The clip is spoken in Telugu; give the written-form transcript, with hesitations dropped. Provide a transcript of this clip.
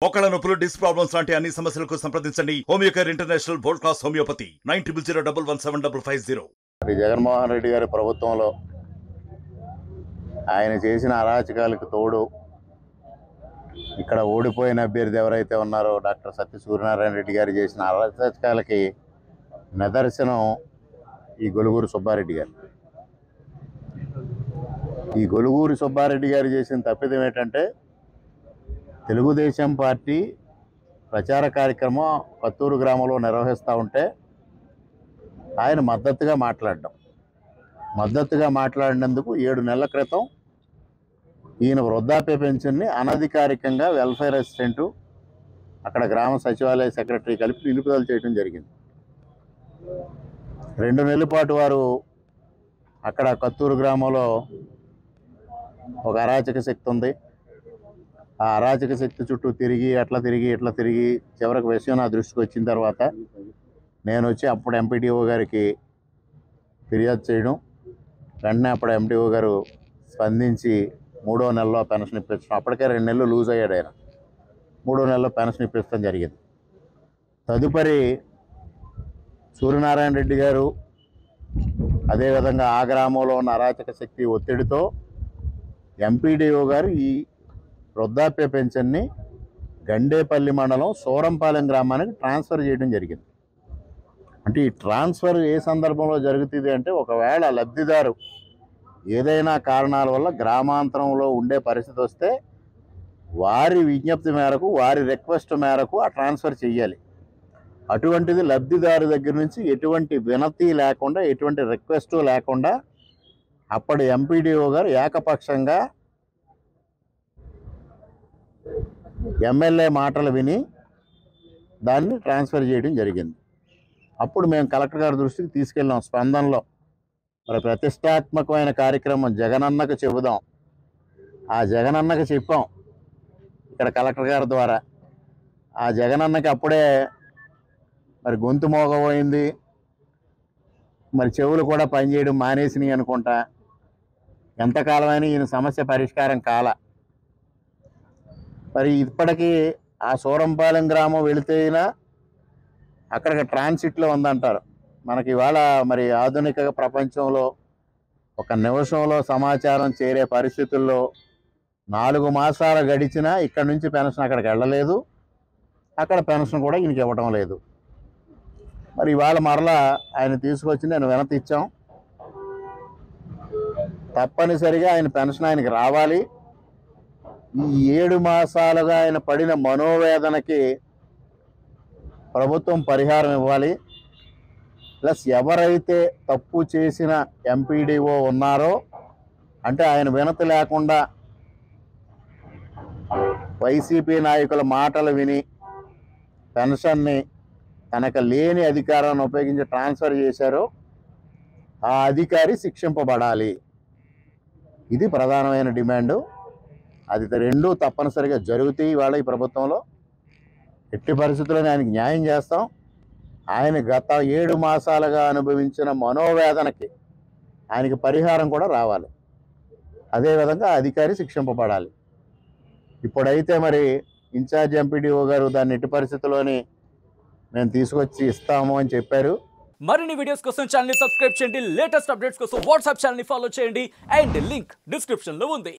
మోకాళ్ళ నొప్పులు, డిస్క్ ప్రాబ్లమ్స్ లాంటి అన్ని సమస్యలకు సంప్రదించండి Homeocare international world class homeopathy 9001175550. Jaganmohan Reddy గారి ప్రభుత్వంలో ఆయన చేసిన అరాచకాలకు తోడు ఇక్కడ ఓడిపోయిన అభ్యర్థి ఎవరైతే ఉన్నారో డాక్టర్ సత్య సూర్యనారాయణ రెడ్డి గారు చేసిన అరాచకాలకి నిదర్శనం ఈ గొలుగూరు సుబ్బారెడ్డి గారు. ఈ గొలుగూరు సుబ్బారెడ్డి గారు చేసిన తప్పిదం ఏంటంటే, తెలుగుదేశం పార్టీ ప్రచార కార్యక్రమం కత్తూరు గ్రామంలో నిర్వహిస్తూ ఉంటే ఆయన మద్దతుగా మాట్లాడినందుకు 7 నెలల క్రితం ఈయన వృద్ధాప్య పెన్షన్ని అనధికారికంగా వెల్ఫేర్ అసిస్టెంటు అక్కడ గ్రామ సచివాలయ సెక్రటరీ కలిపి నిలుపుదల చేయడం జరిగింది. 2 నెలల పాటు వారు అక్కడ కత్తూరు గ్రామంలో ఒక అరాచక శక్తి ఉంది. ఆ అరాచక శక్తి చుట్టూ తిరిగి ఇట్లా తిరిగి చివరికి విషయం నా దృష్టికి వచ్చిన తర్వాత నేను వచ్చి అప్పుడు ఎంపీడీఓ గారికి ఫిర్యాదు చేయడం, వెంటనే అప్పుడు ఎంపీడీఓ గారు స్పందించి 3వ నెలలో పెన్షన్ ఇప్పించడం. అప్పటికే 2 నెలలు లూజ్ అయ్యాడు ఆయన. 3వ నెలలో పెన్షన్ ఇప్పించడం జరిగింది. తదుపరి సూర్యనారాయణ రెడ్డి గారు అదేవిధంగా ఆ గ్రామంలో ఉన్న అరాచక శక్తి ఒత్తిడితో ఎంపీడీఓ గారు ఈ వృద్ధాప్య పెన్షన్ని గండేపల్లి మండలం సూరంపాలెం గ్రామానికి ట్రాన్స్ఫర్ చేయడం జరిగింది. అంటే ఈ ట్రాన్స్ఫర్ ఏ సందర్భంలో జరుగుతుంది అంటే, ఒకవేళ లబ్ధిదారు ఏదైనా కారణాల వల్ల గ్రామాంతరంలో ఉండే పరిస్థితి వస్తే వారి విజ్ఞప్తి మేరకు, వారి రిక్వెస్ట్ మేరకు ఆ ట్రాన్స్ఫర్ చేయాలి. అటువంటిది లబ్ధిదారు దగ్గర నుంచి ఎటువంటి వినతి లేకుండా, ఎటువంటి రిక్వెస్టు లేకుండా అప్పటి ఎంపీడీఓ గారు ఏకపక్షంగా ఎమ్మెల్యే మాటలు విని దాన్ని ట్రాన్స్ఫర్ చేయడం జరిగింది. అప్పుడు మేము కలెక్టర్ గారి దృష్టికి తీసుకెళ్ళాం. స్పందనలో మరి ప్రతిష్టాత్మకమైన కార్యక్రమం జగనన్నకు చెబుదాం, ఆ జగనన్నకు చెప్పాం ఇక్కడ కలెక్టర్ గారి ద్వారా. ఆ జగనన్నకి అప్పుడే మరి గొంతు మోగపోయింది, మరి చెవులు కూడా పనిచేయడం మానేసినాయి అనుకుంటా. ఎంతకాలమైనా ఈయన సమస్య పరిష్కారం కాల. మరి ఇప్పటికీ ఆ సూరంపాలెం గ్రామం వెళితేనా అక్కడికి ట్రాన్సిట్లో ఉందంటారు. మనకి ఇవాళ మరి ఆధునిక ప్రపంచంలో ఒక నిమిషంలో సమాచారం చేరే పరిస్థితుల్లో 4 మాసాలు గడిచినా ఇక్కడి నుంచి పెన్షన్ అక్కడికి వెళ్ళలేదు, అక్కడ పెన్షన్ కూడా ఈయనకి ఇవ్వడం లేదు. మరి ఇవాళ మరలా ఆయన తీసుకొచ్చి నేను వినతి ఇచ్చాం. తప్పనిసరిగా ఆయన పెన్షన్ ఆయనకి రావాలి. ఈ 7 మాసాలుగా ఆయన పడిన మనోవేదనకి ప్రభుత్వం పరిహారం ఇవ్వాలి. ప్లస్ ఎవరైతే తప్పు చేసిన ఎంపీడీఓ ఉన్నారో, అంటే ఆయన వినతి లేకుండా వైసీపీ నాయకుల మాటలు విని పెన్షన్ని తనకు లేని అధికారాన్ని ఉపయోగించి ట్రాన్స్ఫర్ చేశారో ఆ అధికారి శిక్షింపబడాలి. ఇది ప్రధానమైన డిమాండు. అది 2 తప్పనిసరిగా జరుగుతాయి ఇవాళ ఈ ప్రభుత్వంలో. ఎట్టి పరిస్థితుల్లోనే ఆయనకి న్యాయం చేస్తాం. ఆయన గత 7 మాసాలుగా అనుభవించిన మనోవేదనకి ఆయనకి పరిహారం కూడా రావాలి. అదేవిధంగా అధికారి శిక్షింపబడాలి. ఇప్పుడైతే మరి ఇన్ఛార్జ్ ఎంపీడీఓ గారు దాన్ని ఎట్టి పరిస్థితుల్లోని మేము తీసుకొచ్చి ఇస్తాము అని చెప్పారు. మరిన్ని వీడియోస్ కోసం ఛానల్ ని సబ్స్క్రైబ్ చేయండి. లేటెస్ట్ అప్డేట్స్ కోసం వాట్సాప్ ఛానల్ ని ఫాలో చేయండి. అండ్ లింక్ డిస్క్రిప్షన్ లో ఉంది.